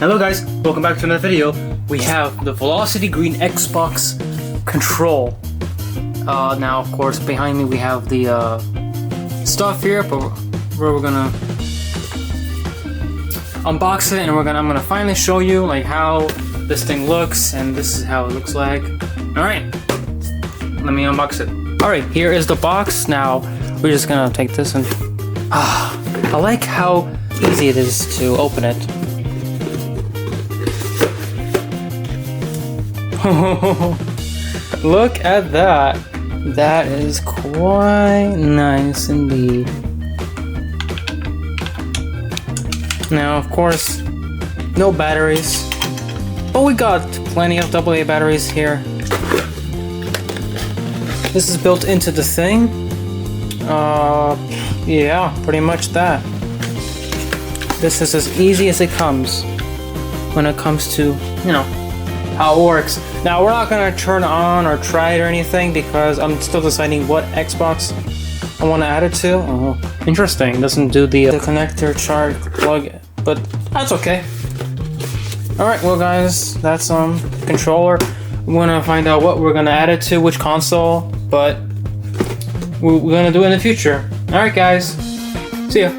Hello guys, welcome back to another video. We have the Velocity Green Xbox control. Now of course behind me we have the stuff here, but we're gonna unbox it and I'm gonna finally show you like how this thing looks, and this is how it looks like. Alright, let me unbox it. Alright, here is the box. Now we're just gonna take this and I like how easy it is to open it. Look at that. That is quite nice indeed. Now, of course, no batteries, but we got plenty of AA batteries here. This is built into the thing. Yeah, pretty much that. This is as easy as it comes when it comes to, you know, how it works. Now, we're not gonna turn on or try it or anything because I'm still deciding what Xbox I want to add it to. Oh, interesting. It doesn't do the connector charge plug, but that's okay. Alright, well guys, that's controller. We're gonna find out what we're gonna add it to, which console, but we're gonna do it in the future. Alright guys, see ya.